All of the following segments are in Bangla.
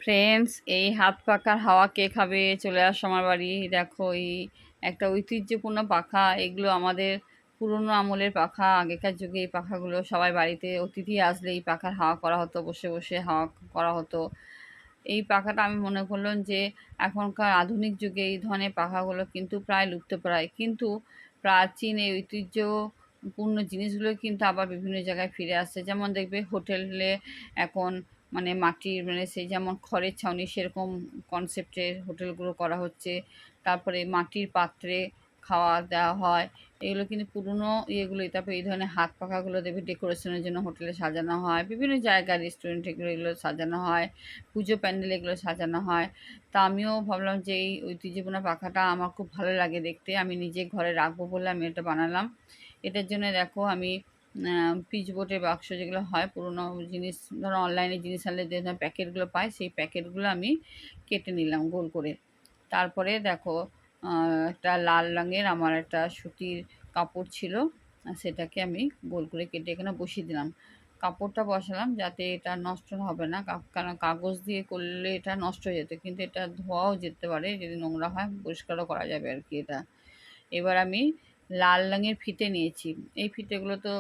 ফ্রেন্ডস, এই হাত পাখার হাওয়া কে খাবে? চলে আসো আমার বাড়ি। দেখো, এই একটা ঐতিহ্যপূর্ণ পাখা। এগুলো আমাদের পুরনো আমলের পাখা। আগেকার যুগে এই পাখাগুলো সবাই বাড়িতে অতিথি আসলে এই পাখার হাওয়া করা হতো, বসে বসে হাওয়া করা হতো। এই পাখাটা আমি মনে করলাম যে এখনকার আধুনিক যুগে এই ধরনের পাখাগুলো কিন্তু প্রায় লুপ্তপ্রায়, কিন্তু প্রাচীন এই ঐতিহ্যপূর্ণ জিনিসগুলো কিন্তু আবার বিভিন্ন জায়গায় ফিরে আসছে। যেমন দেখবে হোটেলে এখন মানে মাটির, মানে সেই যেমন খড়ের ছাউনি সেরকম কনসেপ্টের হোটেলগুলো করা হচ্ছে। তারপরে মাটির পাত্রে খাওয়া দেওয়া হয়। এগুলো কিন্তু পুরনো ইয়েগুলোই। তারপরে এই ধরনের হাত পাখাগুলো দেখবে ডেকোরেশনের জন্য হোটেলে সাজানো হয়, বিভিন্ন জায়গায় রেস্টুরেন্টে এগুলো এগুলো সাজানো হয়, পুজো প্যান্ডেলে এগুলো সাজানো হয়। তা আমিও ভাবলাম যে এই ঐতিহ্যপূর্ণ পাখাটা আমার খুব ভালো লাগে দেখতে, আমি নিজে ঘরে রাখবো বলে আমি এটা বানালাম। এটার জন্য দেখো আমি পিচবোর্ডের বাক্স যেগুলো হয় পুরনো জিনিস, ধরো অনলাইনে জিনিস আনলে যে ধরনের প্যাকেটগুলো পাই, সেই প্যাকেটগুলো আমি কেটে নিলাম গোল করে। তারপরে দেখো, একটা লাল রঙের আমার একটা সুতির কাপড় ছিল, সেটাকে আমি গোল করে কেটে এখানে বসিয়ে দিলাম। কাপড়টা বসালাম যাতে এটা নষ্ট হবে না, কারণ কাগজ দিয়ে করলে এটা নষ্ট হয়ে যেত, কিন্তু এটা ধোয়াও যেতে পারে, যদি নোংরা হয় পরিষ্কারও করা যাবে আর কি এটা। এবার আমি লাল রঙের ফিতে নিয়েছি। এই ফিতেগুলো তো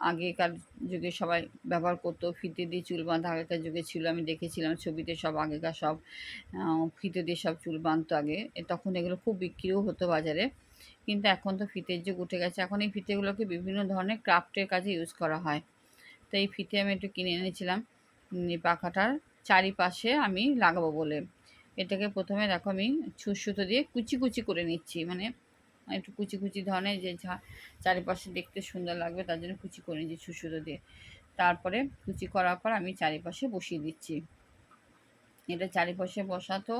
আগেকার যুগে সবাই ব্যবহার করতো, ফিতে দিয়ে চুল বাঁধা আগেকার যুগে ছিল, আমি দেখেছিলাম ছবিতে, সব আগেকার সব ফিতে দিয়ে সব চুল বাঁধতো আগে। তখন এগুলো খুব বিক্রিও হতো বাজারে, কিন্তু এখন তো ফিতের যুগ উঠে গেছে। এখন এই ফিতেগুলোকে বিভিন্ন ধরনের ক্রাফটের কাজে ইউজ করা হয়। তো এই ফিতে আমি একটু কিনে এনেছিলাম এই পাখাটার চারিপাশে আমি লাগাবো বলে। এটাকে প্রথমে দেখো আমি ছুঁচ সুতো দিয়ে কুচি কুচি করে নিচ্ছি, মানে একটু কুচি কুচি ধরনের, যে চারিপাশে দেখতে সুন্দর লাগবে তার জন্য কুচি করে নিচ্ছি ছুঁচ সুতো দিয়ে। তারপরে কুচি করার পর আমি চারিপাশে বসিয়ে দিচ্ছি। এটা চারিপাশে বসাতো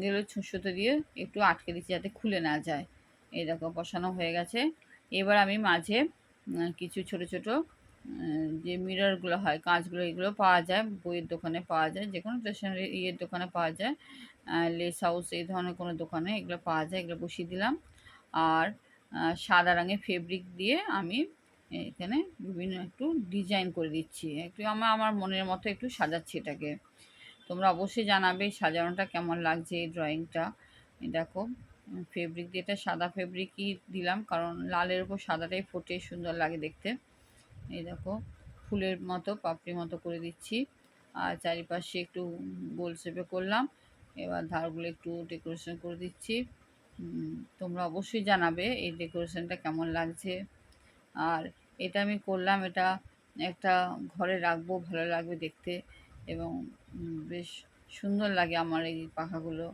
গেলে ছুঁচ সুতো দিয়ে একটু আটকে দিচ্ছি যাতে খুলে না যায়। এই দেখো বসানো হয়ে গেছে। এবার আমি মাঝে কিছু ছোট ছোট যে মিররগুলো হয়, কাঁচগুলো, এগুলো পাওয়া যায় বইয়ের দোকানে, পাওয়া যায় যে কোনো স্টেশনারি ইয়ের দোকানে পাওয়া যায়, লেস হাউস এই ধরনের কোনো দোকানে এগুলো পাওয়া যায়। এগুলো বসিয়ে দিলাম। আর সাদা রঙের ফেব্রিক দিয়ে আমি এখানে বিভিন্ন একটু ডিজাইন করে দিচ্ছি, একটু আমার আমার মনের মতো একটু সাজাচ্ছি এটাকে। তোমরা অবশ্যই জানাবে এই সাজানোটা কেমন লাগছে, এই ড্রয়িংটা। এই দেখো ফেব্রিক দিয়ে, এটা সাদা ফেব্রিকই দিলাম কারণ লালের উপর সাদাটাই ফোটে, সুন্দর লাগে দেখতে। এই দেখো ফুলের মতো পাপড়ি মতো করে দিচ্ছি, আর চারিপাশে একটু গোল শেপে করলাম। এবার ধারগুলো একটু ডেকোরেশন করে দিচ্ছি। তোমরা অবশ্যই জানাবে এই ডেকোরেশনটা কেমন লাগছে। আর এটা আমি করলাম, এটা একটা ঘরে রাখবো, ভালো লাগবে দেখতে, এবং বেশ সুন্দর লাগে আমার এই পাখাগুলো।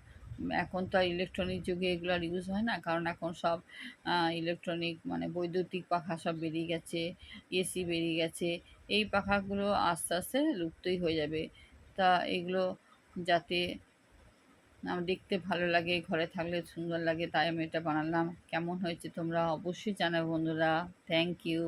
এখন তো আর ইলেকট্রনিক যুগে এগুলো আর ইউজ হয় না, কারণ এখন সব ইলেকট্রনিক মানে বৈদ্যুতিক পাখা সব বেরিয়ে গেছে, এসি বেরিয়ে গেছে। এই পাখাগুলো আস্তে আস্তে লুপ্তই হয়ে যাবে। তা এগুলো যাতে আমার দেখতে ভালো লাগে, ঘরে থাকলে সুন্দর লাগে, তাই আমি এটা বানালাম। কেমন হয়েছে তোমরা অবশ্যই জানাবে বন্ধুরা। Thank you.